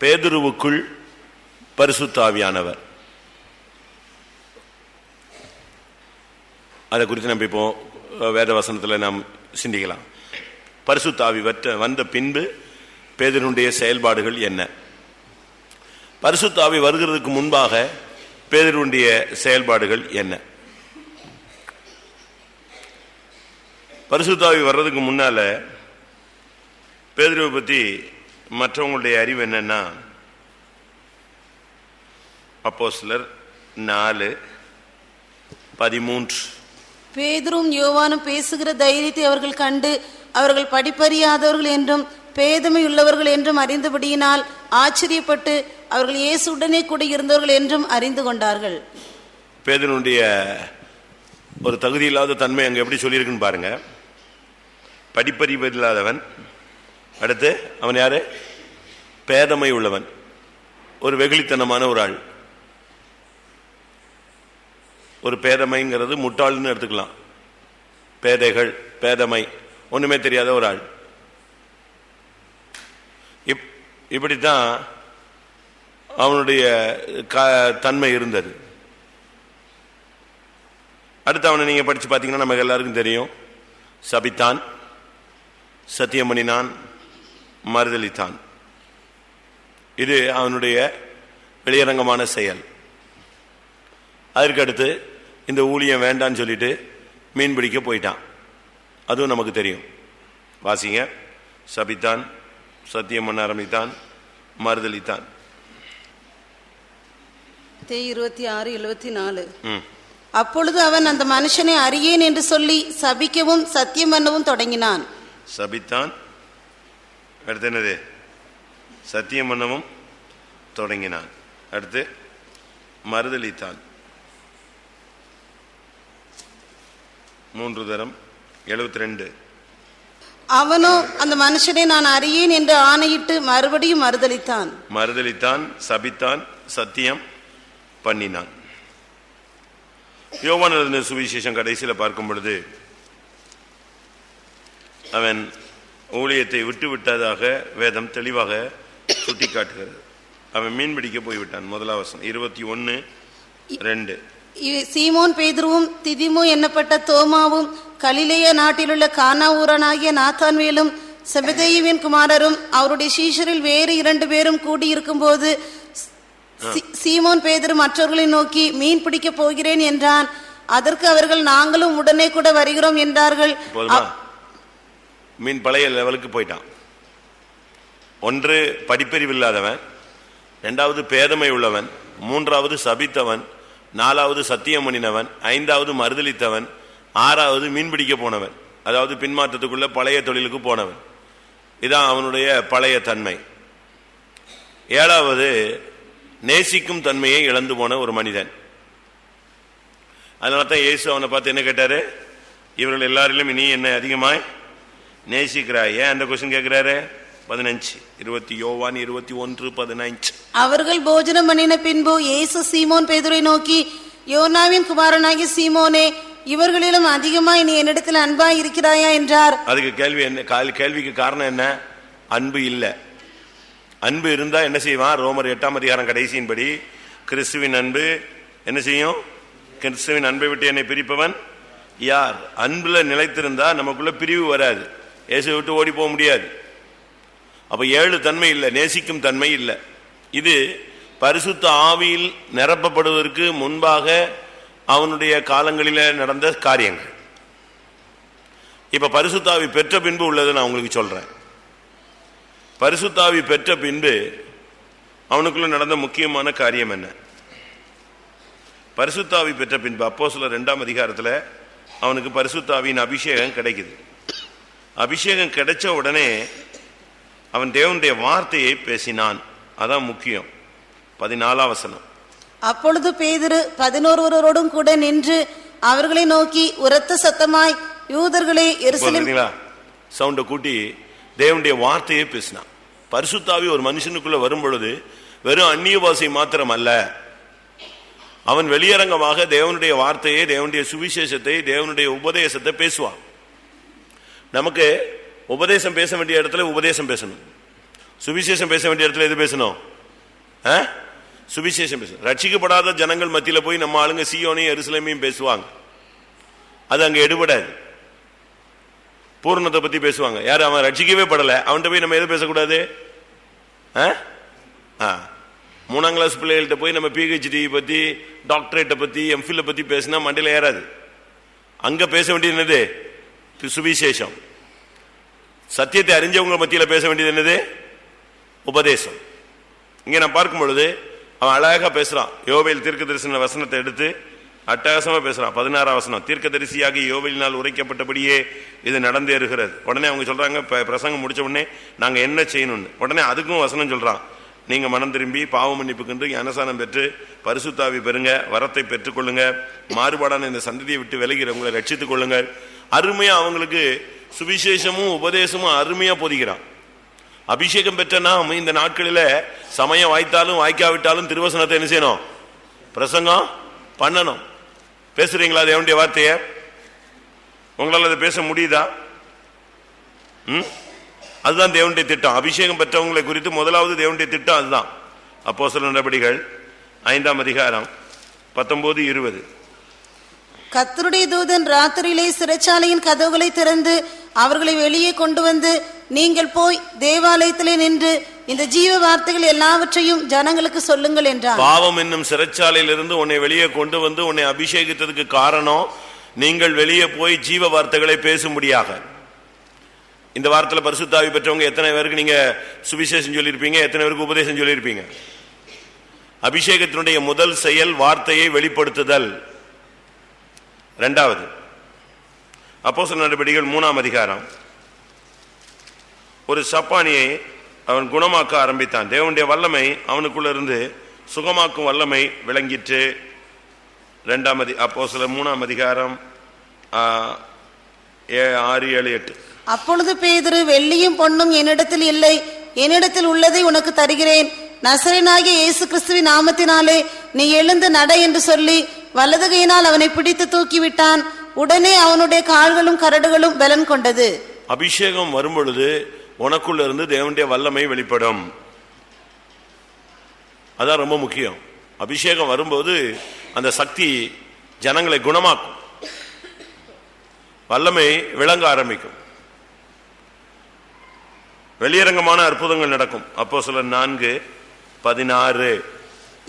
பேதுருவுக்குள் பரிசுத்த ஆவியானவர். அதை குறித்து நம்ம இப்போ வேத வசனத்தில் நாம் சிந்திக்கலாம். பரிசுத்த ஆவி வந்த பின்பு பேதுருவுடைய செயல்பாடுகள் என்ன? பரிசுத்த ஆவி வருகிறதுக்கு முன்பாக பேதுருவுடைய செயல்பாடுகள் என்ன? பரிசுத்த ஆவி வர்றதுக்கு முன்னால பேதுருவை பற்றி மற்றவங்களுடைய அறிவு என்னன்னா, அப்போஸ்தலர் 4:13 பேதுரும் யோவானும் பேசுகிற தைரியத்தை அவர்கள் கண்டு அவர்கள் படிப்பறியாதவர்கள் என்றும் பேதமை உள்ளவர்கள் என்றும் அறிந்தபடியினால் ஆச்சரியப்பட்டு அவர்கள் இயேசுடனே கூட இருந்தவர்கள் என்றும் அறிந்து கொண்டார்கள். பேதுருவுடைய ஒரு தகுதி இல்லாத தன்மை அங்க எப்படி சொல்லியிருக்குன்னு பாருங்க. படிப்பறிவு இல்லாதவன், அடுத்து அவன் யாரு? பேதமை உள்ளவன், ஒரு வெகுளித்தனமான ஒரு ஆள். ஒரு பேதமைங்கிறது முட்டாள்னு எடுத்துக்கலாம். பேதைகள், பேதமை, ஒண்ணுமே தெரியாத ஒரு ஆள். இப்படித்தான் அவனுடைய தன்மை இருந்தது. அடுத்து அவனை நீங்க படிச்சு பார்த்தீங்கன்னா நமக்கு எல்லாருக்கும் தெரியும். சபித்தான், சத்தியம் பண்ணினான், மறுதலித்தான். இது அவனுடைய வெளியரங்கமான செயல். அதற்கு அடுத்து இந்த ஊழியம் வேண்டான்னு சொல்லிட்டு மீன் பிடிக்க போயிட்டான். அதுவும் நமக்கு தெரியும். வாசிங்க. சபித்தான், சத்தியம் பண்ண ஆரம்பித்தான், மறுதலித்தான். 26:74. அப்பொழுது அவன் அந்த மனுஷனை அறியேன் என்று சொல்லி சபிக்கவும் சத்தியம் பண்ணவும் தொடங்கினான். சபித்தான், அடுத்து என்னது? சத்தியம் பண்ணவும் தொடங்கினான். அடுத்து மறுதலித்தான். 3 தரம். 72. அவனோ அந்த மனுஷனை நான் அறியேன் என்று ஆணையிட்டு மறுபடியும் மறுதலித்தான், சபித்தான், சத்தியம் பண்ணினான். யோவான் எழுதின சுவிசேஷம் கடைசியில் பார்க்கும் பொழுது அவன் ஊழியத்தை விட்டதாக வேதம் தெளிவாக சுட்டி காட்டுகிறது. அவன் மீன் பிடிக்க போய்விட்டான். முதலாம் வசனம் 21:2. சீமோன் பேதுருவும் திதிமு என்னப்பட்ட தோமாவும் கலிலேய நாட்டிலுள்ள கானா ஊரனாகிய நாத்தான்வேலும் செபதேயுவின் குமாரரும் அவருடைய சீஷரில் வேறு 2 பேரும் கூடியிருக்கும் போது சீமோன் பேதுரு மற்றவர்களை நோக்கி மீன் பிடிக்க போகிறேன் என்றான். அதற்கு அவர்கள் நாங்களும் உடனே கூட வருகிறோம் என்றார்கள். மீன் பழைய லெவலுக்கு போயிட்டான். ஒன்று படிப்பறிவு இல்லாதவன், 2வது பேதமை உள்ளவன், 3வது சபித்தவன், 4வது சத்தியம் பண்ணினவன், 5வது மறுதலித்தவன், 6வது மீன் பிடிக்க போனவன், அதாவது பின்மாற்றத்துக்குள்ள பழைய தொழிலுக்கு போனவன். இதான் அவனுடைய பழைய தன்மை. 7வது நேசிக்கும் தன்மையை இழந்து போன ஒரு மனிதன். அதனால தான் இயேசு அவனை பார்த்து என்ன கேட்டாரு? இவர்கள் எல்லாரிலும் நீ என்ன அதிகமாய் நேசிக்கிறாய்? ஏன் அந்த கொஸ்டின் கேட்கிறாரு? 15 யோவான் 21:15. அவர்கள் போஜனம் பண்ணின பின்பு இயேசு சீமோன் பேதுரை நோக்கி, யோனாவின் குமாரனாகிய சீமோனே, இவர்களிலும் அதிகமாய் நீ என்னிடத்தில் அன்பாய் இருக்கிறாயா என்றார். அதுக்கு கேள்விக்கு காரணம் என்ன? அன்பு இல்ல. அன்பு இருந்தா என்ன செய்வான்? ரோமர் 8ஆம் அதிகாரம் கடைசியின்படி கிறிஸ்துவின் அன்பு என்ன செய்யும்? கிறிஸ்துவின் அன்பை விட்டு என்னை பிரிப்பவன் யார்? அன்புல நிலைத்திருந்தா நமக்குள்ள பிரிவு வராது. இயேசுவை விட்டு ஓடி போக முடியாது. அப்ப 7 தன்மை இல்லை, நேசிக்கும் தன்மை இல்லை. இது பரிசுத்த ஆவியில் நிரப்பப்படுவதற்கு முன்பாக அவனுடைய காலங்களில நடந்த காரியங்கள். இப்ப பரிசுத்த ஆவி பெற்ற பின்பு உள்ளதை நான் உங்களுக்கு சொல்றேன். பரிசுத்த ஆவி பெற்ற பின்பு அவனுக்குள்ள நடந்த முக்கியமான காரியம் என்ன? பரிசுத்த ஆவி பெற்ற பின்பு அப்போஸ்தலர் 2ஆம் அதிகாரத்தில் அவனுக்கு பரிசுத்த ஆவியின் அபிஷேகம் கிடைக்குது. அபிஷேகம் கிடைச்ச உடனே அவன் தேவனுடைய வார்த்தையை பேசினான். அதான் முக்கியம். 14ஆம் வசனம். அப்பொழுது பேதுரு 11 கூட நின்று அவர்களை நோக்கி உரத்த சத்தமாய், யூதர்களே, எருசலேம். சவுண்ட கூட்டி தேவனுடைய வார்த்தையை பேசினான். பரிசுத்த ஆவி ஒரு மனுஷனுக்குள்ள வரும் பொழுது வெறும் அந்நிய பாஷை மாத்திரம் அல்ல, அவன் வெளியரங்கமாக தேவனுடைய வார்த்தையை, தேவனுடைய சுவிசேஷத்தை, தேவனுடைய உபதேசத்தை பேசுவான். நமக்கு உபதேசம் பேச வேண்டிய இடத்துல உபதேசம் பேசணும், சுவிசேஷம் பேச வேண்டிய இடத்துல எது பேசணும்? சுவிசேஷம் பேச. ரட்சிக்கப்படாத ஜனங்கள் மத்தியில போய் நம்ம ஆளுங்க சீயோனையும் எருசலேமையும் பேசுவாங்க, அது அங்க எடுபடாது. பூர்ணத்தை பத்தி பேசுவாங்க. யாரு? அவன் ரட்சிக்கவே படல, அவன்கிட்ட போய் நம்ம எது பேசக்கூடாது? 3ஆம் கிளாஸ் பிள்ளைகள்கிட்ட போய் நம்ம PhD பத்தி, டாக்டரேட்டை பத்தி, MPhil பத்தி பேசினா மண்டையில ஏறாது. அங்க பேச வேண்டியது என்னது? சுவிசேஷம். சத்தியத்தை அறிஞ்சவங்க மத்தியில பேச வேண்டியது என்னது? உபதேசம். இங்க நான் பார்க்கும் பொழுது அவன் அழகா பேசுறான். யோவேல் தீர்க்கதரிசன வசனத்தை எடுத்து அட்டகாசமா பேசுறான். 16ஆம் வசனம், தீர்க்கதரிசியாகி யோவேலினால் உரைக்கப்பட்டபடியே இது நடந்தேறுகிறது. உடனே அவங்க சொல்றாங்க, பிரசங்கம் முடிச்ச உடனே நாங்க என்ன செய்யணும்னு. உடனே அதுக்கும் வசனம் சொல்றான், நீங்க மனம் திரும்பி பாவ மன்னிப்புக்கென்று ஞானசானம் பெற்று பரிசுத்தாவி பெறுங்க, வரத்தை பெற்றுக் கொள்ளுங்க, மாறுபாடான இந்த சந்ததியை விட்டு விலகி உங்களை ரட்சித்துக் கொள்ளுங்க. அருமையா அவங்களுக்கு சுவிசேஷமும் உபதேசமும் அருமையா போதிக்கிறான். அபிஷேகம் பெற்ற நாம் இந்த நாட்களில சமயம் வாய்த்தாலும் வாய்க்காவிட்டாலும் திருவசனத்தை என்ன செய்யணும்? பிரசங்கம் பண்ணணும். பேசுறீங்களா தேவனுடைய வார்த்தைய? உங்களால் அதை பேச முடியுதா? அதுதான் தேவனுடைய திட்டம். அபிஷேகம் பெற்றவங்களை குறித்து முதலாவது தேவனுடைய திட்டம் அதுதான். அப்போஸ்தலர் நடபடிகள் 5ஆம் அதிகாரம் 19-20. கர்த்தருடைய தூதன் ராத்திரியிலே சிறைச்சாலையின் கதவுகளை திறந்து அவர்களை வெளியே கொண்டு வந்து, நீங்கள் போய் தேவாலயத்திலே நின்று இந்த ஜீவ வார்த்தைகள் எல்லாவற்றையும் ஜனங்களுக்கு சொல்லுங்கள் என்றார். பாவம் என்னும் சிறைச்சாலையிலிருந்து உன்னை வெளியே கொண்டு வந்து உன்னை அபிஷேகித்ததுக்கு காரணம், நீங்கள் வெளியே போய் ஜீவ வார்த்தைகளை பேசும்படியாக. இந்த வாரத்தில் பரிசுத்தாவி பெற்றவங்க எத்தனை பேருக்கு நீங்க சுவிசேஷம் சொல்லியிருப்பீங்க? எத்தனை பேருக்கு உபதேசம் சொல்லியிருப்பீங்க? அபிஷேகத்தினுடைய முதல் செயல் வார்த்தையை வெளிப்படுத்துதல். 2வது அப்போஸ்தலர் நடபடிகள் 3ஆம் அதிகாரம், ஒரு சப்பானியை அவன் குணமாக்க ஆரம்பித்தான். தேவனுடைய வல்லமை அவனுக்குள்ள இருந்து சுகமாக்கும் வல்லமை விளங்கிற்று. 2ஆம் அப்போஸ்தலர் 3ஆம் அதிகாரம் 6, 7, 8. அப்பொழுது பேதுரு, வெள்ளியும் பொன்னும் என்னிடத்தில் இல்லை, என்னிடத்தில் உள்ளதை உனக்கு தருகிறேன், நசரேயனாகிய இயேசு கிறிஸ்துவின் நாமத்தினாலே நீ எழுந்து நட என்று சொல்லி வலதுகையினால் அவனை பிடித்து தூக்கிவிட்டான். உடனே அவனுடைய கால்களும் கரடுகளும் பலன் கொண்டது. அபிஷேகம் வரும்பொழுது உனக்குள்ள இருந்து தேவனுடைய வல்லமை வெளிப்படும். அதான் ரொம்ப முக்கியம். அபிஷேகம் வரும்போது அந்த சக்தி ஜனங்களை குணமாக்கும், வல்லமை விளங்க ஆரம்பிக்கும், வெளியரங்கமான அற்புதங்கள் நடக்கும். அப்போஸ்தலர் 4:16.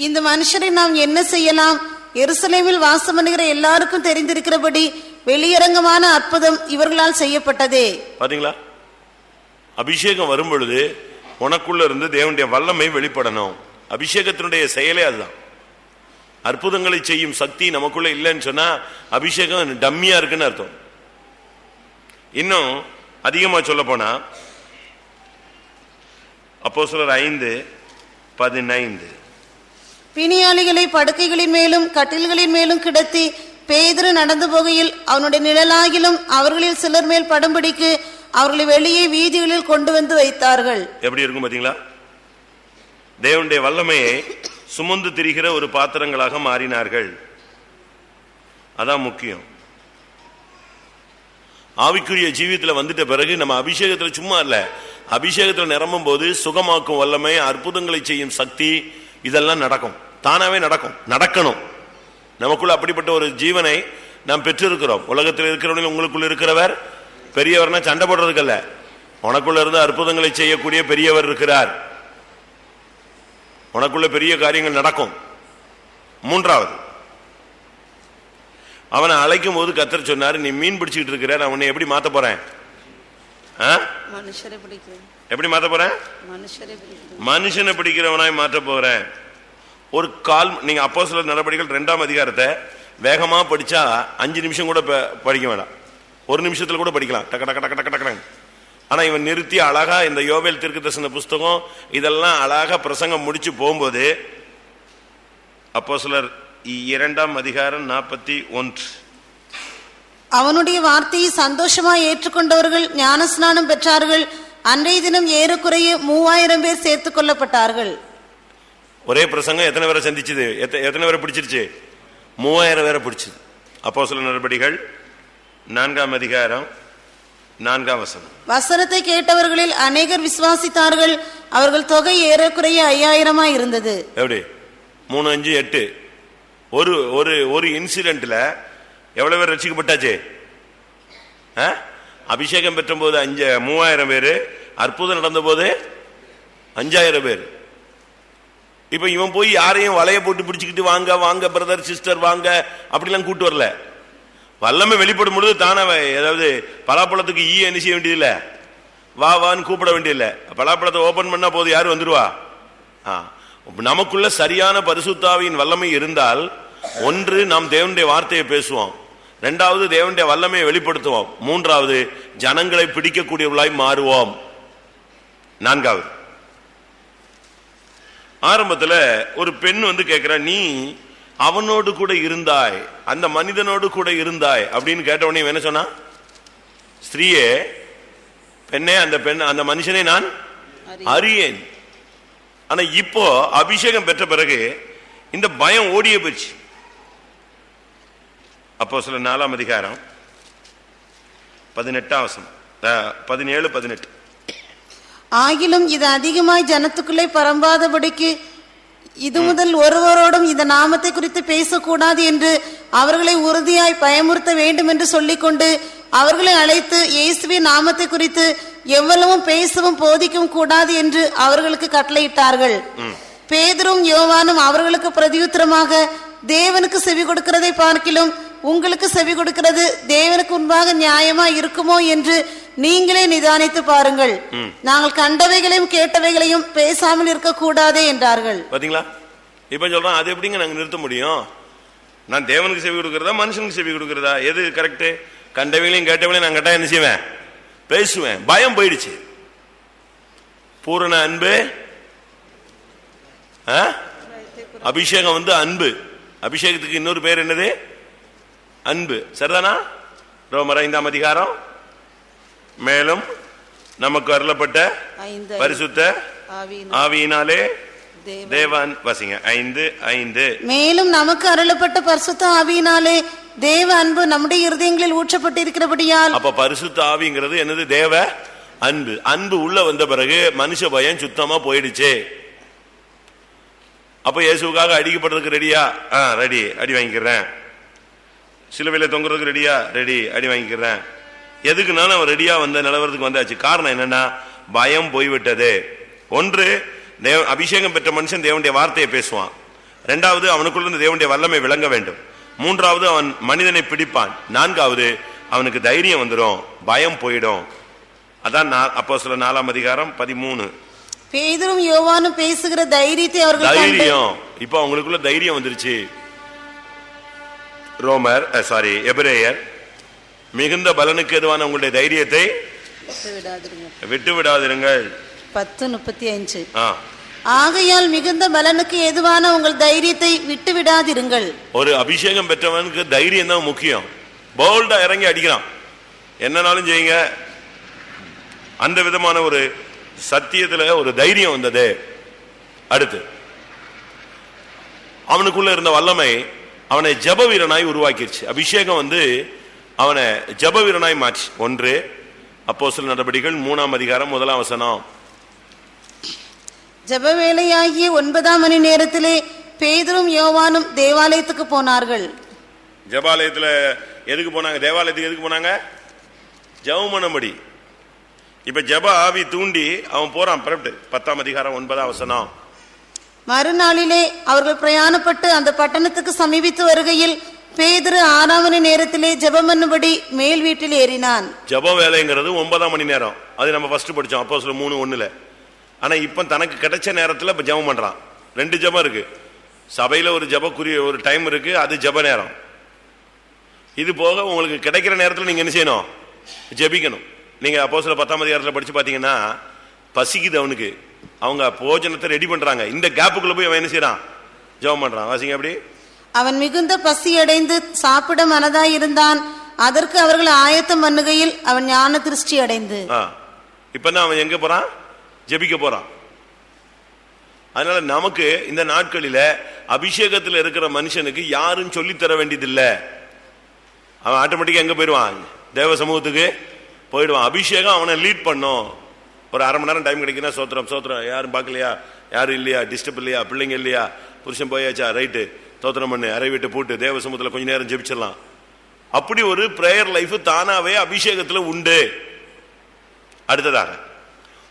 இந்த மனுஷரை நாம் என்ன செய்யலாம்? எருசலேமில் வாசம் பண்ணுகிற எல்லாருக்கும் தெரிந்திருக்கிறபடி வெளியரங்கமான அற்புதம் இவர்களால் செய்யப்பட்டதே. பாத்தீங்களா? அபிஷேகம் வரும் பொழுது உனக்குள்ள இருந்து தேவனுடைய வல்லமை வெளிப்படணும். அபிஷேகத்தினுடைய செயலே அதுதான். அற்புதங்களை செய்யும் சக்தி நமக்குள்ள இல்லைன்னு சொன்னா அபிஷேகம் டம்மியா இருக்குன்னு அர்த்தம். இன்னும் அதிகமா சொல்ல போனா அப்போஸ்தலர் 5:15, பிணியாளிகளை படுக்கைகளின் மேலும் கட்டில்களின் மேலும் கிடத்தி பேதுரு நடந்து போகையில் அவனுடைய நிழலாகிலும் அவர்களில் சிலர் மேல் படும்படிக்கு அவர்களை வெளியே வீதிகளில் கொண்டு வந்து வைத்தார்கள். எப்படி இருக்கும் பாத்தீங்களா? தேவனுடைய வல்லமையை சுமந்து திரிகிற ஒரு பாத்திரங்களாக மாறினார்கள். அதான் முக்கியம். ஆவிக்குரிய ஜீவியத்தில் வந்துட்ட பிறகு நம்ம அபிஷேகத்தில் சும்மா இல்ல, அபிஷேகத்தில் நிரம்பும் போது சுகமாக்கும் வல்லமை, அற்புதங்களை செய்யும் சக்தி, இதெல்லாம் நடக்கும். தானாவே நடக்கும், நடக்கணும். நமக்குள்ள அப்படிப்பட்ட ஒரு ஜீவனை நாம் பெற்றிருக்கிறோம். உலகத்தில் இருக்கிறவர்கள் உங்களுக்குள்ள இருக்கிறவர் பெரியவர்னா சண்டை போடுறதுக்கல்ல, உனக்குள்ள இருந்து அற்புதங்களை செய்யக்கூடிய பெரியவர் இருக்கிறார். உனக்குள்ள பெரிய காரியங்கள் நடக்கும். 3வது, அவனை அழைக்கும் போது கர்த்தர் சொன்னார், நீ மீன் பிடிச்சிட்டு இருக்கிற, நான் உன்னை எப்படி மாத்த போறேன்? எப்படி மாத்த போறேன்? மனுஷனை பிடிக்கிறவனாய் மாற்ற போறேன். ஒரு கால் நீங்க அப்போஸ்தலர் நடபடிகள் 2ஆம் அதிகாரத்தை வேகமா படிச்சா 5 நிமிஷம் கூட படிக்க வேண்டாம், 1 நிமிஷத்துல கூட படிக்கலாம், டக்க டக்க டக்க டக்க டக்க. ஆனா இவன் நிறுத்தி அழகா இந்த யோவேல் தீர்க்கதரிசன புஸ்தகம் இதெல்லாம் அழகா பிரசங்கம் முடிச்சு போகும்போது அப்போஸ்தலர் 2ஆம் அதிகாரம் 41, அவனுடைய வார்த்தையை சந்தோஷமாய் ஏற்றுக்கொண்டவர்கள் ஞானஸ்நானம் பெற்றார்கள். அன்றைய தினம் ஏறக்குறைய 3000 பேர் சேர்த்துக் கொள்ளப்பட்டார்கள். ஒரே பிரசங்கம் எத்தனை பேரை சந்திச்சது? எத்தனை பேரை பிடிச்சிருச்சு? 3000 பேரை பிடிச்சது. அப்போஸ்தலர் நடபடிகள் 4ஆம் அதிகாரம் 4ஆம் வசனம். வசனத்தை கேட்டவர்களில் அநேகர் விசுவாசித்தார்கள். அவர்கள் தொகை ஏறக்குறைய 5000 இருந்தது. எப்படி 3, 5, 8 ஒரு ஒரு ஒரு இன்சிடென்ட்ல எவ்வளவு பேர் ரட்சிக்கப்பட்டாச்சு? அபிஷேகம் பெற்ற போது 3000 பேரு, அற்புதம் நடந்த போது 5000 பேர். இப்ப இவன் போய் யாரையும் வலைய போட்டு பிடிச்சுக்கிட்டு வாங்க வாங்க பிரதர் சிஸ்டர் வாங்க அப்படிலாம் கூட்டு வரல. வல்லமை வெளிப்படும் பொழுது தானே, ஏதாவது பலாப்பழத்துக்கு என்ன செய்ய வேண்டியதில்லை, வா வான்னு கூப்பிட வேண்டியதில்லை. பலாப்பழத்தை ஓபன் பண்ணா போது யாரு வந்துருவா? நமக்குள்ள சரியான பரிசுத்தாவியின் வல்லமை இருந்தால், ஒன்று நாம் தேவனுடைய வார்த்தையை பேசுவோம், இரண்டாவது தேவனுடைய வல்லமையை வெளிப்படுத்துவோம், மூன்றாவது ஜனங்களை பிடிக்கக்கூடியவர்களாய் மாறுவோம். 4வது, ஆரம்பத்துல ஒரு பெண் வந்து கேட்கிற, நீ அவனோடு கூட இருந்தாய், அந்த மனிதனோடு கூட இருந்தாய் அப்படின்னு கேட்டவனே என்ன சொன்னா? ஸ்திரீயே, பெண்ணே, அந்த மனுஷனை நான் அறியேன். ஆனா இப்போ அபிஷேகம் பெற்ற பிறகு இந்த பயம் ஓடிய போச்சு. அப்போஸ்தலர் 4ஆம் அதிகாரம் 18ஆம் வசனம், 17, 18. ஆகிலும் இது அதிகமாய் ஜனத்துக்குள்ளே பரம்பாதபடிக்கு இது முதல் ஒருவரோடும் இந்த நாமத்தை குறித்து பேசக்கூடாது என்று அவர்களை உறுதியாய் பயமுறுத்த வேண்டும் என்று சொல்லிக்கொண்டு அவர்களை அழைத்து இயேசுவின் நாமத்தை குறித்து எவ்வளவும் பேசவும் போதிக்கவும் கூடாது என்று அவர்களுக்கு கட்டளையிட்டார்கள். பேதுரும் யோவானும் அவர்களுக்கு பிரதியுத்தரமாக, தேவனுக்கு செவி கொடுக்கிறதை பார்க்கிலும் உங்களுக்கு செவி கொடுக்கிறது தேவனுக்கு முன்பாக நியாயமா இருக்குமோ என்று நீங்களே நிதானித்து பாருங்கள். நாங்கள் கண்டவைகளையும் கேட்டவைகளையும் பேசாமல் இருக்க கூடாதே என்றார்கள். பாத்தீங்களா? இப்ப சொல்றான், அது எப்படிங்க நாங்க நிறுத்த முடியும்? நான் தேவனுக்கு செவி கொடுக்கிறதா மனுஷனுக்கு செவி கொடுக்கிறதா? எது கரெக்ட்? கண்டவைகளையும் கேட்டவைகளையும் நான் கேட்டா என்ன செய்வேன்? பேசுவேன். பயம் போயிடுச்சு. பூரண அன்பு, அபிஷேகம் வந்து அன்பு. அபிஷேகத்துக்கு இன்னொரு பேர் என்னது? அன்பு. சரிதானா? ரோமர் 5ஆம் அதிகாரம். மேலும் நமக்கு அருளப்பட்ட பரிசுத்த ஆவியினாலே தேவன் வசிங்க 5:5. மேலும் நமக்கு அருளப்பட்ட பரிசுத்த ஆவியினாலே தேவ அன்பு நம்முடைய இருதயங்களில் ஊற்றப்பட்டிருக்கிறபடியால். அப்ப பரிசுத்த ஆவிங்கிறது என்னது? தேவ அன்பு. அன்பு உள்ள வந்த பிறகு மனுஷ பயம் சுத்தமா போயிடுச்சு. அப்ப இயேசுக்காக அடிக்கப்படுறதுக்கு ரெடியா? ரெடி, அடி வாங்கிக்கிறேன். சிலுவையில தொங்குறதுக்கு ரெடியா? ரெடி, அடி வாங்கிக்கிறேன். எதுக்குனாலும் அவன் ரெடியா வந்த நிலவரத்துக்கு வந்தாச்சு. காரணம் என்னன்னா, பயம் போய்விட்டது. ஒன்று, அபிஷேகம் பெற்ற மனுஷன் தேவனுடைய வார்த்தையை பேசுவான். இரண்டாவது, அவனுக்குள்ள தேவனுடைய வல்லமை விளங்க வேண்டும். மூன்றாவது, அவன் மனிதனை பிடிப்பான். நான்காவது, அவனுக்கு தைரியம் வந்துடும், பயம் போயிடும். அதான் அப்போஸ்தலர் 4ஆம் அதிகாரம் 13. பேதுரும் யோவானும் பேசுகிற தைரியத்தை அவர்கள் தைரியம். இப்ப அவங்களுக்குள்ள தைரியம் வந்துருச்சு. எபிரேயர், மிகுந்த பலனுக்கு எதுவான உங்களுடைய தைரியத்தை விட்டு விடாதிருங்கள். 10:35. ஆகையால் மிகுந்த பலனுக்கு எதுவான உங்கள் தைரியத்தை விட்டு விடாதிருங்கள். ஒரு அபிஷேகம் பெற்றவனுக்கு தைரியம் தான் முக்கியம். போல்டா இறங்கி அடிக்கிறான், என்னன்னாலும் செய்யுங்க. அந்த விதமான ஒரு சத்தியத்துல ஒரு தைரியம் வந்தது. அடுத்து, அவனுக்குள்ள இருந்த வல்லமை அவனை ஜப வீரனாய் உருவாக்கிடுச்சு. அபிஷேகம் வந்து அவனை ஜப வீரனாய் மாற்றி. 1 அப்போஸ்தலர் நடபடிகள் 3ஆம் அதிகாரம் 1ஆம் வசனம். ஜப வேளையாகிய 9ஆம் மணி நேரத்திலே பேதுரும் யோவானும் தேவாலயத்துக்கு போனார்கள். ஜபாலயத்துல எதுக்கு போனாங்க? தேவாலயத்துக்கு எதுக்கு போனாங்க? ஜெபம் பண்ணும்படி. இப்ப ஜப ஆவி தூண்டி அவன் போறான். 10ஆம் அதிகாரம் 9ஆம் வசனம். மறுநாளிலே அவர்கள் பிரயாணப்பட்டு அந்த பட்டணத்துக்கு சமீபித்து வருகையில் பேதுரு 6ஆம் மணி நேரத்திலே ஜெபம் பண்ணும்படி மேல் வீட்டில் ஏறினான். ஜப வேலைங்கிறது 9ஆம் மணி நேரம். அது நம்ம ஃபர்ஸ்ட் படிச்சோம் அப்போஸ்தலர் 3:1. ஆனா இப்ப தனக்கு கிடைச்ச நேரத்துல இப்ப ஜெபம் பண்றான். 2 ஜெபம் இருக்கு. சபையில ஒரு ஜெபக்குரிய ஒரு டைம் இருக்கு, அது ஜெப நேரம். இது போக உங்களுக்கு கிடைக்கிற நேரத்துல நீங்க என்ன செய்யணும்? ஜெபிக்கணும். நீங்க அப்போஸ்தலர் 10ஆம் அதிகாரத்துல படிச்சு பாத்தீங்கன்னா, பசிக்குது அவனுக்கு, அவங்க போஜனத்தை ரெடி பண்றாங்க. இந்த கேப்புக்குள்ள போய் அவன் என்ன செய்யறான்? ஜெபம் பண்றான். வாசிங்க அப்படி. அவன் மிகுந்த பசி அடைந்து சாப்பிட மனதாய் இருந்தான். அதற்கு அவர்கள் ஆயத்தம் பண்ணுகையில் அவன் ஞான திருஷ்டி அடைந்து. இப்ப அவன் எங்க போறான்? ஜெபிக்க போறான். அதனால நமக்கு இந்த நாட்களில அபிஷேகத்தில் இருக்கிற மனுஷனுக்கு யாரும் சொல்லி தர வேண்டியதில்லை. அவன் ஆட்டோமேட்டிக்கா எங்க போயிடுவான்? தேவ சமூகத்துக்கு போயிடுவான். அபிஷேகம் அவனை லீட் பண்ணும். ஒரு அரை மணி நேரம் டைம் கிடைக்குன்னா சோத்திரம் சோத்திரம், யாரும் பார்க்கலையா, யாரும் இல்லையா, டிஸ்டர்ப் இல்லையா, பிள்ளைங்க இல்லையா, புருஷன் போயாச்சா, ரைட்டு தோத்திரம் பண்ணு, அரை வீட்டு போட்டு தேவ சமூகத்தில் கொஞ்ச நேரம் ஜெபிச்சிடலாம். அப்படி ஒரு பிரேயர் லைஃப் தானாவே அபிஷேகத்தில் உண்டு. அடுத்ததாக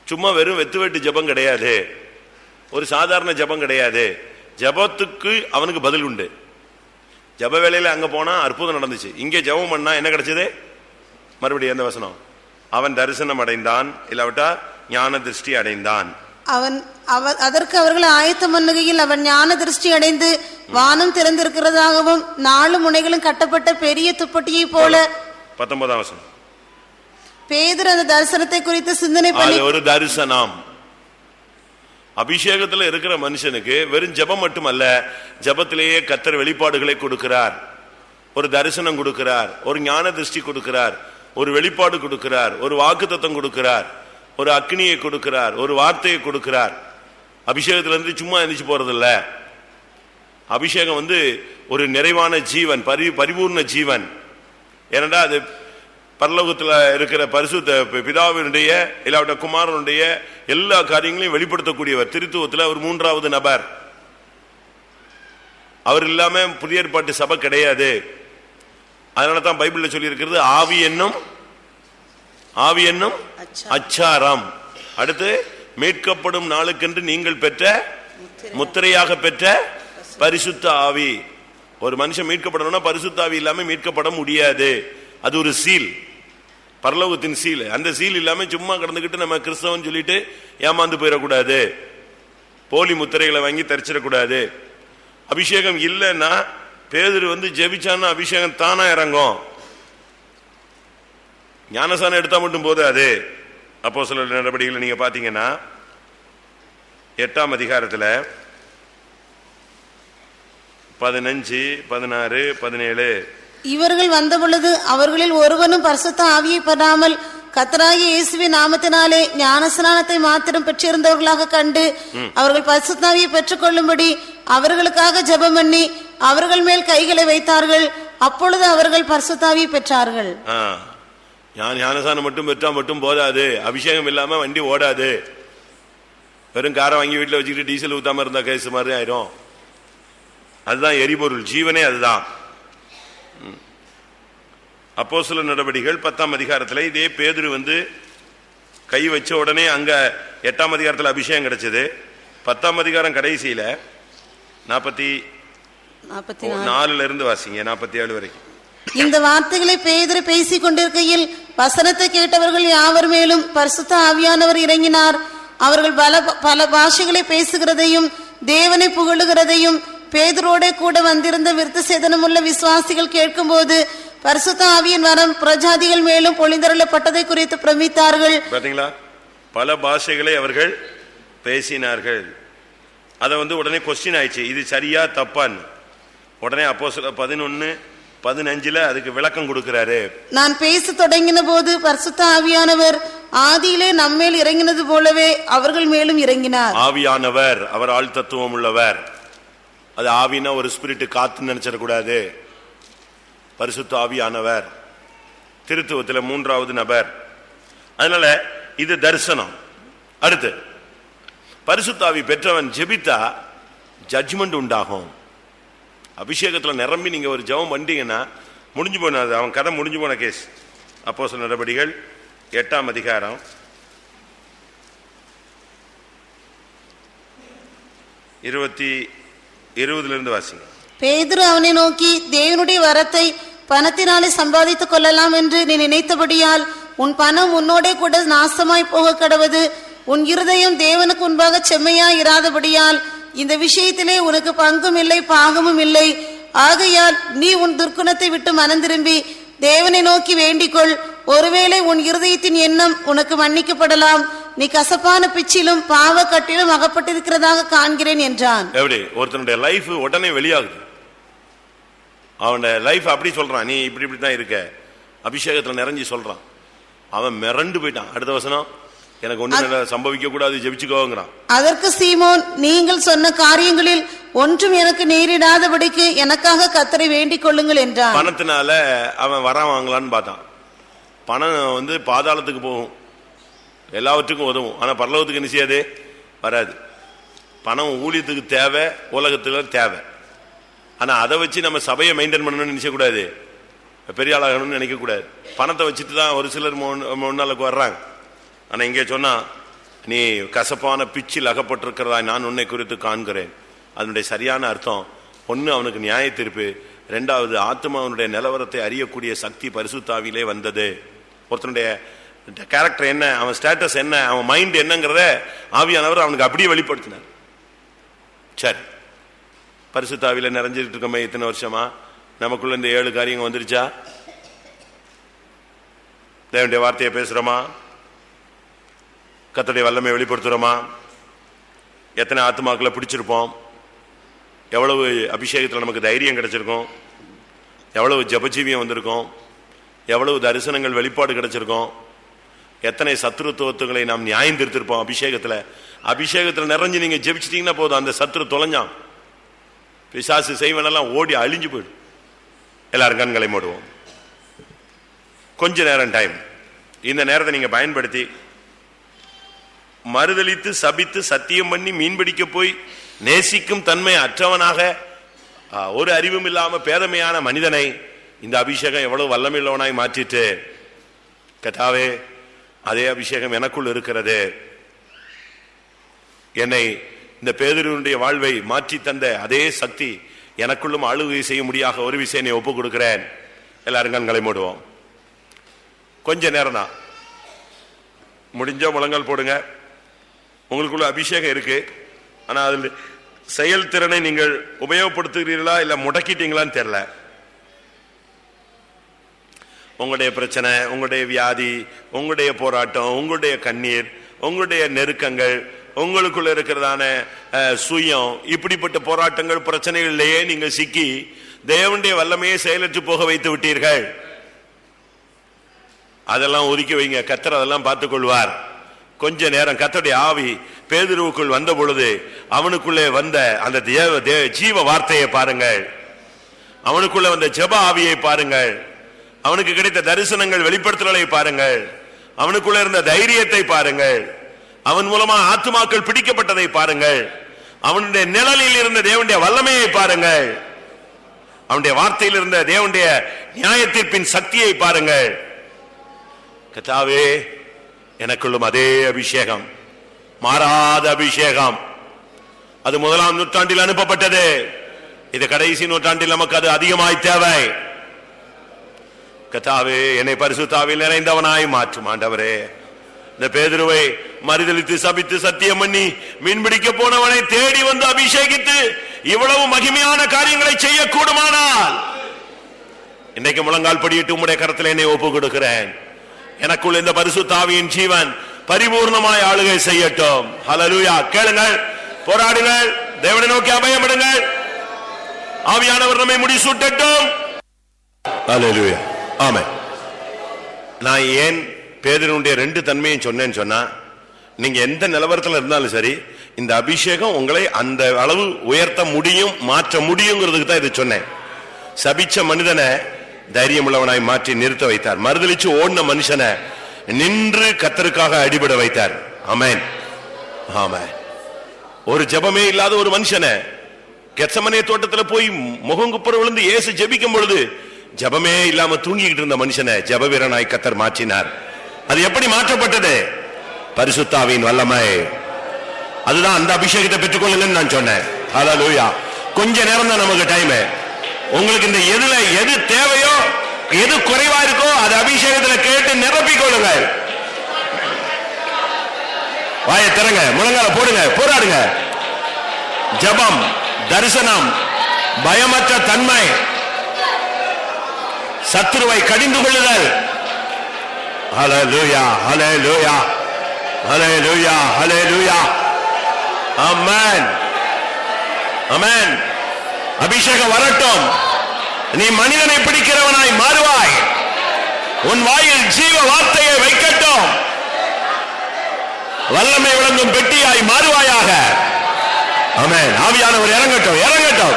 சும்மா வெறும் வெத்து வெட்டு ஜபம் கிடையாது, ஒரு சாதாரண ஜபம் கிடையாது. ஜபத்துக்கு அவனுக்கு பதில் உண்டு. ஜப வேளையில அங்க போனா அற்புதம் நடந்துச்சு, இங்கே ஜபம் பண்ணா என்ன கிடைச்சது? மறுபடியும் எந்த வசனம்? அவன் தரிசனம் அடைந்தான், இல்லாவிட்டா ஞான திருஷ்டி அடைந்தான். அதற்கு அவர்களை ஆயத்தம் பண்ணுகையில் அவன் ஞான திருஷ்டி அடைந்து வானம் திறந்திருக்கிறதாகவும் 4 முனைகளும் கட்டப்பட்ட பெரிய துப்பட்டியை போல. 19ஆம் வசனம். பேதுரு அந்த தரிசனத்தை குறித்து சிந்தனை பண்ணி, ஒரு தரிசனம். அபிஷேகத்தில் இருக்கிற மனுஷனுக்கு வெறும் ஜபம் மட்டுமல்ல, ஜபத்திலேயே கர்த்தர் வெளிப்பாடுகளை கொடுக்கிறார், ஒரு தரிசனம் கொடுக்கிறார், ஒரு ஞான திருஷ்டி கொடுக்கிறார், ஒரு வெளிப்பாடு கொடுக்கிறார், ஒரு வாக்குத்தத்தம் கொடுக்கிறார், ஒரு அக்னியை கொடுக்கிறார், ஒரு வார்த்தையை கொடுக்கிறார். அபிஷேகத்துல இருந்து சும்மா எந்திரிச்சு போறது இல்ல. அபிஷேகம் ஒரு நிறைவான ஜீவன், பரிபூர்ண ஜீவன். ஏனென்றா அது பரலோகத்தில் இருக்கிற பரிசுத்த பிதாவினுடைய இல்லாவிட்ட குமாரனுடைய எல்லா காரியங்களையும் வெளிப்படுத்தக்கூடியவர். திருத்துவத்தில் அவர் 3வது நபர். அவர் இல்லாம புதிய ஏற்பாட்டு சபை கிடையாது. அதனால தான் பைபிள்ல சொல்லி இருக்கிறது ஆவி என்னும் அச்சாரம். அடுத்து மீட்கப்படும் நாளுக்கென்று நீங்கள் பெற்ற முத்திரையாக பெற்ற பரிசுத்த ஆவி. ஒரு மனுஷன் மீட்கப்படணும்னா பரிசுத்த ஆவி இல்லாம மீட்கப்பட முடியாது. அது ஒரு சீல், பரலோகத்தின் சீல். அந்த சீல் இல்லாம சும்மா கடந்துகிட்டு நம்ம கிறிஸ்தவன் சொல்லிட்டு ஏமாந்து போயிடக்கூடாது, போலி முத்திரைகளை வாங்கி தரிச்சிடக்கூடாது. அபிஷேகம் இல்லைன்னா பேதுரு ஜெபிச்சான்னா அபிஷேகம் தானா இறங்கும். ஞானசானம் எடுத்தா மட்டும் போதாது. அப்போஸ்தலர் நடவடிக்கைகளை நீங்க பாத்தீங்கன்னா 8ஆம் அதிகாரத்துல 15, 16, 17 இவர்கள் வந்த பொழுது அவர்களில் ஒருவனும் பரிசுத்த ஆவியை பெறாமல் கர்த்தராகிய இயேசுவின் நாமத்தினாலே ஞானஸ்நானத்தை மாத்திரம் பெற்றிருந்தவர்களாக கண்டு அவர்கள் பரிசுத்த ஆவியை பெற்றுக் கொள்ளும்படி அவர்களுக்காக ஜெபம் பண்ணி அவர்கள் மேல் கைகளை வைத்தார்கள். அப்பொழுது அவர்கள் பரிசுத்த ஆவியை பெற்றார்கள். ஞானஸ்நானம் மட்டும் பெற்றா மட்டும் போதாது, அபிஷேகம் இல்லாம வண்டி ஓடாது. வெறும் காரை வாங்கி வீட்டில் வச்சுக்கிட்டு டீசல் ஊத்தாம இருந்தா கேஸ் மாதிரி ஆயிரும். அதுதான் எரிபொருள், ஜீவனே அதுதான். அப்போஸ்தலர் நடவடிக்கைகள் 10ஆம் அதிகாரத்தில் இதே பேதுரு கை வச்ச உடனே அங்க 8ஆம் அதிகாரத்தில் அபிஷேகம் கிடைச்சது. 10ஆம் அதிகாரம் கடைசியில 44 இருந்து வாசிங்க 47 வரைக்கும். இந்த வார்த்தைகளை பேதுரு பேசிக் கொண்டிருக்கையில் வசனத்தை கேட்டவர்கள் யாவர் மேலும் பரிசுத்த ஆவியானவர் இறங்கினார். அவர்கள் பல பாஷைகளை பேசுகிறதையும் தேவனை புகழுகிறதையும் பேதுரோட கூட வந்திருந்த விருத்த சேதனமுள்ள விசுவாசிகள் கேட்கும் போது பரிசுத்த ஆவியின் வரம் பிரஜாதிகள் மேலும் பொழிந்தருளப்பட்டதை குறித்து பிரமித்தார்கள். பாத்தீங்களா, பல பாஷைகளை அவர்கள் பேசினார்கள். அத உடனே கொஸ்டின் ஆயிடுச்சு, இது சரியா தப்பான்னு. உடனே அப்போஸ்தலர் 11:15 அதுக்கு விளக்கம் கொடுக்கிறாரு. நான் பேச தொடங்கின போது பரிசுத்த ஆவியானவர் ஆதியிலே நம்மேல் இறங்கினது போலவே அவர்கள் மேலும் இறங்கினார். ஆவியானவர் அவர் ஆள் தத்துவம் உள்ளவர். அது ஆவினா ஒரு ஸ்பிரிட் காத்துன்னு நினைச்சிடக்கூடாது. பரிசுத்த ஆவியானவர் திருத்துவத்தில் 3வது நபர். அதனால இது தரிசனம். அடுத்து பரிசுத்த ஆவி பெற்றவன் ஜெபித்தா ஜட்ஜ்மெண்ட் உண்டாகும். அபிஷேகத்தில் நிரம்பி நீங்க ஒரு ஜெபம் பண்ணிட்டீங்கன்னா முடிஞ்சு போனது, அவன் கதை முடிஞ்சு போன கேஸ். அப்போஸ்தலர் நடவடிக்கைகள் 8ஆம் அதிகாரம் 20 வாசிங்க. பேதுரு அவனை நோக்கி, தேவனுடைய வரத்தை பணத்தினாலே சம்பாதித்துக் கொள்ளலாம் என்று நீ நினைத்தபடியால் உன் பணம் உன்னோடே கூட நாசமாய் போக கடவது. உன் இருதயம் தேவனுக்கு முன்பாக செம்மையாய் இராதபடியால் இந்த விஷயத்திலே உனக்கு பங்கும் இல்லை பாகமும் இல்லை. ஆகையால் நீ உன் துர்க்குணத்தை விட்டு மனம் திரும்பி தேவனை நோக்கி வேண்டிக்கொள். ஒருவேளை உன் இருதயத்தின் எண்ணம் உனக்கு மன்னிக்கப்படலாம். நீ கசப்பான பிச்சிலும் பாவ கட்டிலும் அகப்பட்டிருக்கிறதாக காண்கிறேன் என்றான். எப்படி ஒருத்தனுடைய லைஃப் உடனே வெளியாகுது. அவனுடைய லைஃப் அப்படி சொல்றான், நீ இப்படிதான் இருக்க, அபிஷேகத்துல நிறைஞ்சி சொல்றான். அவன் மிரண்டு போயிட்டான். அடுத்த வசனம், எனக்கு ஒண்ணு சம்பவிக்க கூடாது, ஜெபிச்சுக்கோங்கிறான். அதற்கு சீமோன், நீங்கள் சொன்ன காரியங்களில் ஒன்றும் எனக்கு நேரிடாதபடிக்கு எனக்காக கர்த்தரை வேண்டிக் கொள்ளுங்கள் என்றான். பணத்தினால அவன் வரம் வாங்கலான்னு பார்த்தான். பணம் பாதாளத்துக்கு போகும், எல்லாவற்றுக்கும் உதவும், ஆனா பரலோகத்துக்கு என்ன செய்யாது? வராது. பணம் ஊழியத்துக்கு தேவை, உலகத்துல தேவை. ஆனா அதை வச்சு நம்ம சபையை மெயின்டைன் பண்ணணும்னு நினைக்கக்கூடாது, பெரிய ஆளாகணும்னு நினைக்கக்கூடாது. பணத்தை வச்சுட்டு தான் ஒரு சிலர் முன்னாளுக்கு வர்றாங்க. ஆனா இங்கே சொன்னா, நீ கசப்பான பிச்சில் அகப்பட்டிருக்கிறதா நான் உன்னை குறித்து காண்கிறேன். அதனுடைய சரியான அர்த்தம், ஒன்னு அவனுக்கு நியாய தீர்ப்பு, ரெண்டாவது ஆத்மாவனுடைய நிலவரத்தை அறியக்கூடிய சக்தி பரிசுத்தாவிலே வந்தது. ஒருத்தனுடைய கேரக்டர் என்ன, அவன் ஸ்டேட்டஸ் என்ன, அவன் மைண்ட் என்னங்கிறத ஆவியானவர் அவனுக்கு அப்படியே வெளிப்படுத்தினார். சரி, பரிசுத்தாவில நிறைஞ்சிட்டு இருக்கோமே இத்தனை வருஷமா, நமக்குள்ள இந்த 7 காரியங்கள் வந்துருச்சா? தேவனுடைய வார்த்தையை பேசுறோமா? கர்த்தருடைய வல்லமையை வெளிப்படுத்துறோமா? எத்தனை ஆத்மாக்களை பிடிச்சிருப்போம்? எவ்வளவு அபிஷேகத்தில் நமக்கு தைரியம் கிடைச்சிருக்கும்? எவ்வளவு ஜபஜீவியம் வந்திருக்கும்? எவ்வளவு தரிசனங்கள் வெளிப்பாடு கிடைச்சிருக்கும்? எத்தனை சத்ருத்துவத்துகளை நாம் நியாயம் திருத்திருப்போம் அபிஷேகத்தில் நிறைஞ்சு நீங்க ஜெபிச்சிட்டீங்கன்னா போதும், அந்த சத்ரு தொலைஞ்சான், பிசாசு செய்வனெல்லாம் ஓடி அழிஞ்சு போயிடும். எல்லாரும் கண்களை மூடுவோம். கொஞ்ச நேரம் டைம், இந்த நேரத்தை நீங்க பயன்படுத்தி மறுதலித்து சபித்து சத்தியம் பண்ணி மீன்பிடிக்க போய் நேசிக்கும் தன்மை அற்றவனாக ஒரு அறிவும் இல்லாம பேதமையான மனிதனை இந்த அபிஷேகம் எவ்வளவு வல்லமையுள்ளவனாய் மாற்றிட்டு, கர்த்தாவே அதே அபிஷேகம் எனக்குள் இருக்கிறது, என்னை இந்த பேதுருவினுடைய வாழ்வை மாற்றி தந்த அதே சக்தி எனக்குள்ளும் ஆளுகை செய்ய முடியாத ஒரு விஷயம் ஒப்பு கொடுக்கிறேன். எல்லாரும் கண்களை மூடுவோம். கொஞ்ச நேரம் தான், முடிஞ்ச முழங்கால் போடுங்க. உங்களுக்குள்ள அபிஷேகம் இருக்கு, ஆனா அதில் செயல்திறனை நீங்கள் உபயோகப்படுத்துகிறீர்களா இல்ல முடக்கிட்டீங்களான்னு தெரியல. உங்களுடைய பிரச்சனை, உங்களுடைய வியாதி, உங்களுடைய போராட்டம், உங்களுடைய கண்ணீர், உங்களுடைய நெருக்கங்கள், உங்களுக்குள்ள இருக்கிறதான சுயம், இப்படிப்பட்ட போராட்டங்கள் பிரச்சனைகளிலேயே நீங்க சிக்கி தேவனுடைய வல்லமையை செயலற்று போக வைத்து விட்டீர்கள். அதெல்லாம் ஒதுக்கி வைங்க, கர்த்தர் அதெல்லாம் பார்த்துக் கொள்வார். கொஞ்ச நேரம் கர்த்தருடைய ஆவி பேதுருவுக்குள் வந்த பொழுது அவனுக்குள்ளே வந்த அந்த ஜீவ வார்த்தையை பாருங்கள், அவனுக்குள்ள வந்த ஜெப ஆவியை பாருங்கள், அவனுக்கு கிடைத்த தரிசனங்கள் வெளிப்படுத்தலை பாருங்கள், அவனுக்குள்ள இருந்த தைரியத்தை பாருங்கள், அவன் மூலமா ஆத்துமாக்கள் பிடிக்கப்பட்டதை பாருங்கள், அவனுடைய நிழலில் இருந்த தேவனுடைய வல்லமையை பாருங்கள், அவனுடைய வார்த்தையில் இருந்த தேவனுடைய நியாயத்தீர்ப்பின் சக்தியை பாருங்கள். கர்த்தாவே எனக்குள்ளும் அதே அபிஷேகம், மாறாத அபிஷேகம், அது 1ஆம் நூற்றாண்டில் அனுப்பப்பட்டது, இது கடைசி நூற்றாண்டில் நமக்கு அது அதிகமாய் தேவை. கர்த்தாவே என்னை பரிசுத்தாவில் நிறைந்தவனாய் மாற்றும் ஆண்டவரே. இந்த பேதுருவை மறுதலித்து சபித்து சத்தியம் பண்ணி மீன்பிடிக்க போனவனை தேடி வந்து அபிஷேகித்து இவ்வளவு மகிமையான காரியங்களை செய்யக்கூடுமானால் இன்றைக்கு முழங்கால் படியிட்டு உம்முடைய கரத்தில் என்னை ஒப்பு கொடுக்கிறேன். எனக்குள் இந்த பரிசுத்த ஆவியின் ஜீவன் பரிபூர்ணமாய் ஆளுகை செய்யட்டும். ஹல்லேலூயா. கேளுங்கள், போராடுங்கள், தேவனை நோக்கி அபயமிடுங்கள். ஆவியானவர் நம்மை முடிசூட்டட்டும். ஹல்லேலூயா. ஆமென். நான் ஏன் பேதுருவுடைய 2 தன்மையும் சொன்னேன்னு சொன்னா, நீங்க எந்த நிலவரத்தில் இருந்தாலும் சரி, இந்த அபிஷேகம் உங்களை அந்த அளவு உயர்த்த முடியும், மாற்ற முடியுங்கிறதுக்கு தான் இது சொன்னேன். சபிச்ச மனிதனை தைரியம் உள்ளவனாய் மாற்றி நிறுத்த வைத்தார். மறுதலிச்சு ஓடின மனுஷனை நின்று கர்த்தருக்காக அடிபட வைத்தார். ஆமென், ஆமென். ஒரு ஜெபமே இல்லாத ஒரு மனுஷனை கெத்சமனே தோட்டத்தில் போய் முகங்குப்புற விழுந்து இயேசு ஜெபிக்கும் பொழுது ஜெபமே இல்லாம தூங்கிக்கிட்டு இருந்த மனுஷனை ஜெப வீரனாய் கர்த்தர் மாற்றினார். அது எப்படி மாற்றப்பட்டது? பரிசுத்த ஆவியின் வல்லமை. அதுதான் அந்த அபிஷேகத்தை பெற்றுக்கொள்ளுங்கன்னு நான் சொன்னேன். ஹல்லேலூயா. கொஞ்ச நேரம் தான் நமக்கு டைம். உங்களுக்கு இந்த எது தேவையோ, எது குறைவா இருக்கோ அது அபிஷேகத்தில் கேட்டு நிரப்பிக் கொள்ளுங்கள். வாயை திறங்க, முழங்கால போடுங்க, போராடுங்க. ஜெபம், தரிசனம், பயமற்ற தன்மை, சத்துருவை கடிந்து கொள்ளுதல். ஹல்லேலூயா, ஹல்லேலூயா, ஹல்லேலூயா, ஹல்லேலூயா. ஆமென், ஆமென். அபிஷேகம் வரட்டும். நீ மனிதனை பிடிக்கிறவனாய் மாறுவாய். உன் வாயில் ஜீவ வார்த்தையை வைக்கட்டும். வல்லமை விளங்கும் பெட்டியாய் மாறுவாயாக. ஆமென். ஆவியானவர் இறங்கட்டும், இறங்கட்டும்.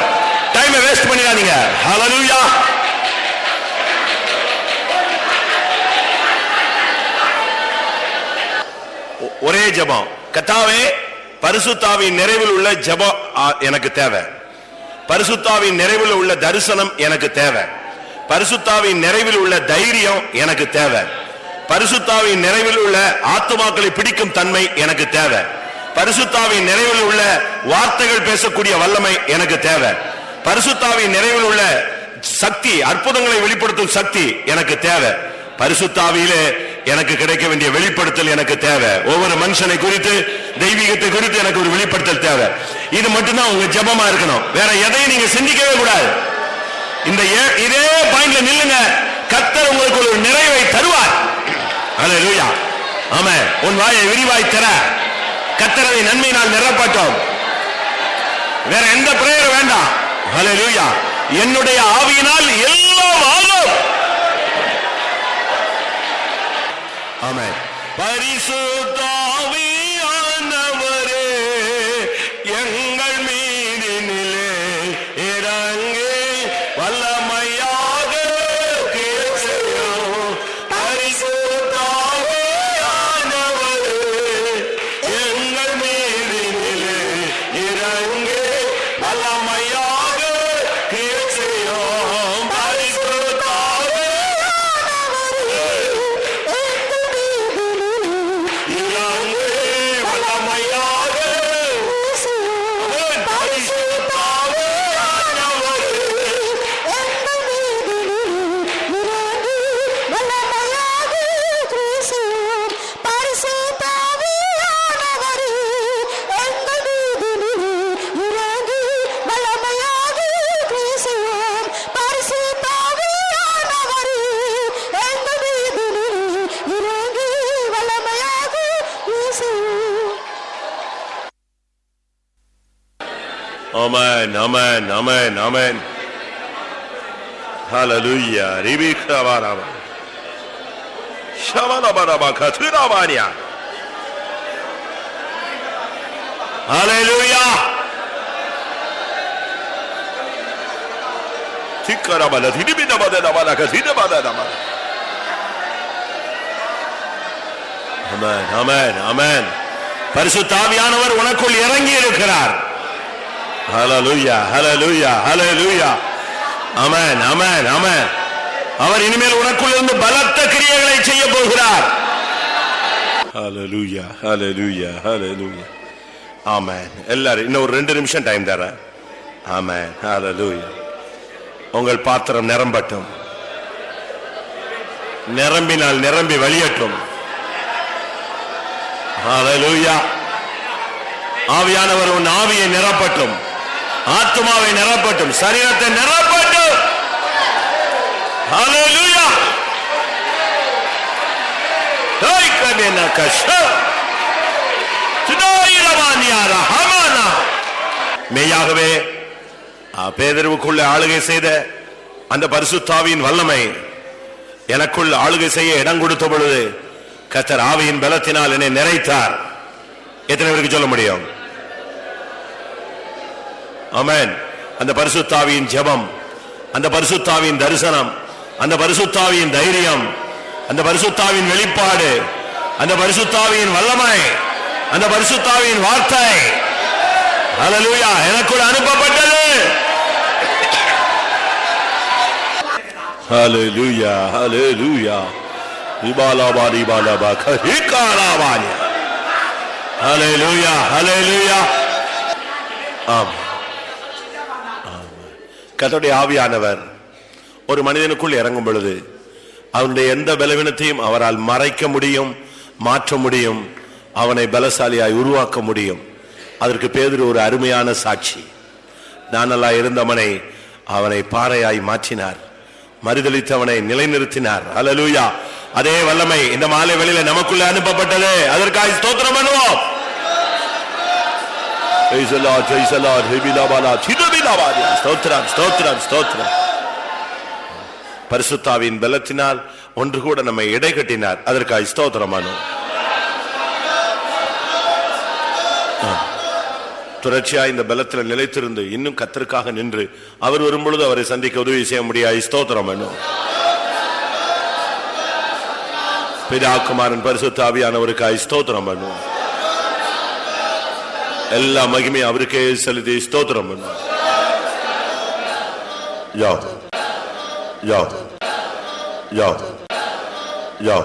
டைமை வேஸ்ட் பண்ணிடாதீங்க. ஹல்லேலூயா. ஒரே ஜெபம், கர்த்தாவே பரிசுத்தாவின் நிறைவில் உள்ள ஜெபம் எனக்கு தேவை, பரிசுத்தாவின் நிறைவில் உள்ள தரிசனம் எனக்கு தேவை, பரிசுத்தாவின் நிறைவில் உள்ள தைரியம் எனக்கு தேவை, பரிசுத்தாவின் நிறைவில் உள்ள ஆத்துமாக்களை பிடிக்கும் தன்மை எனக்கு தேவை, பரிசுத்தாவின் நிறைவில் உள்ள வார்த்தைகள் பேசக்கூடிய வல்லமை எனக்கு தேவை, பரிசுத்தாவின் நிறைவில் உள்ள சக்தி, அற்புதங்களை வெளிப்படுத்தும் சக்தி எனக்கு தேவை, பரிசுத்தாவியிலே எனக்கு கிடைக்க வேண்டிய வெளிப்படுத்தல் எனக்கு தேவை, ஒவ்வொரு மனுஷனை குறித்து தெய்வீகத்தை குறித்து எனக்கு ஒரு வெளிப்படுத்தல் தேவை. இது மட்டும்தான் உங்க ஜெபமா இருக்கணும், வேற எதையும் நீங்க சிந்திக்கவே கூடாது. இந்த இதே பாயிண்ட்ல நில்லுங்க, கர்த்தர் உங்களுக்கு ஒரு நிறைவை தருவார். ஹல்லேலூயா, ஆமென். உன் வாயை விரிவாய் தர, கர்த்தரை நன்மையினால் நிரப்பட்டும், வேற எந்த பிரேயர் வேண்டாம். ஹல்லேலூயா, என்னுடைய ஆவியினால் எல்லாம் ஆகும். ஆமென். பரிசுத்த ஆவியானவரே எங்கள் மீதினிலே இறங்கி வல்லமையாக கிரியை. பரிசுத்த ஆவியானவரே எங்கள் மீதினிலே இறங்கி வல்லமையாக கிரியை செய்யும். பரிசுத்த Amen, amen, amen, amen. Hallelujah. Ribika baraba. Shabala baraba katura bania. Hallelujah. Tikara bala thidibina bada bala kathida bada bada. Amen, amen, amen. பரிசுத்த ஆவியானவர் உனக்குள் இறங்கி இருக்கிறார். ஹல்லேலூயா, ஹல்லேலூயா, ஹல்லேலூயா. ஆமென், ஆமென், ஆமென். அவர் இனிமேல் உனக்குள் இருந்து பலத்த கிரியைகளை செய்ய போகிறார். ஹல்லேலூயா, ஹல்லேலூயா, ஹல்லேலூயா. ஆமென். எல்லாரும் இன்னும் ஒரு 2 நிமிஷம் டைம் தரேன். ஆமென், ஹல்லேலூயா. உங்கள் பாத்திரம் நிரம்பட்டும், நிரம்பினால் நிரம்பி வழியட்டும். ஹல்லேலூயா. ஆவியானவர் உன் ஆவியை நிரப்பட்டும், ஆத்துமாவை நிரப்பட்டும், சரீரத்தை நிரப்பட்டும். ஹல்லேலூயா. தைக்கவேனா கஷ துதாயிரவானியா ரஹமானா. மெய்யாகவே பேதுருவுக்குள்ள ஆளுகை செய்த அந்த பரிசுத்த ஆவியின் வல்லமை எனக்குள் ஆளுகை செய்ய இடம் கொடுத்த பொழுது கர்த்தர் ஆவியின் பலத்தினால் என்னை நிறைத்தார். எத்தனை பேருக்கு சொல்ல முடியும்? ஆமென். அந்த பரிசுத்த ஆவியின் ஜெபம், அந்த பரிசுத்த ஆவியின் தரிசனம், அந்த பரிசுத்த ஆவியின் தைரியம், அந்த பரிசுத்த ஆவியின் வெளிப்பாடு, அந்த பரிசுத்த ஆவியின் வல்லமை, அந்த பரிசுத்த ஆவியின் வார்த்தை, ஹல்லேலூயா, எனக்குள் அனுப்பப்பட்டது. ஹல்லேலூயா, ஹல்லேலூயா. இபாலாபாடி பாலாபா கஹிகாலாபானி. ஹல்லேலூயா, ஹல்லேலூயா. ஆமென். கர்த்தருடைய ஆவியானவர் ஒரு மனிதனுக்குள் இறங்கும் பொழுது அவனுடைய எந்த பலவீனத்தையும் அவரால் மறைக்க முடியும், மாற்ற முடியும், அவனை பலசாலியாய் உருவாக்க முடியும். அதற்கு பேதுரு ஒரு அருமையான சாட்சி. நானல்லா இருந்தவனை அவனை பாறையாய் மாற்றினார், மறுதலித்தவனை நிலைநிறுத்தினார். ஹல்லேலூயா. அதே வல்லமை இந்த மாலை வேளையில நமக்குள்ள அனுப்பப்பட்டது. அதற்காக ஸ்தோத்திரம் பண்ணுவோம். ஸ்தோத்திரம், ஸ்தோத்திரம், ஸ்தோத்திரம். பரிசுத்தாவின் பலத்தினால் ஒன்று கூட நம்மை இடை கட்டினார். அதற்காக ஸ்தோத்திரம் பண்ணுவோம். தொடர்ச்சியா இந்த பலத்தில் நிலைத்திருந்து இன்னும் கர்த்தருக்காக நின்று அவர் வரும்பொழுது அவரை சந்திக்க உதவி செய்ய முடியாது. ஸ்தோத்திரம் பண்ணுவோம். பிதா குமாரன் பரிசுத்த ஆவியானவருக்காக ஸ்தோத்திரம் பண்ணுவோம். எல்லா மகிமையும் அவருக்கே செலுத்தி ஸ்தோத்திரம் பண்ணும். யா யா யா யா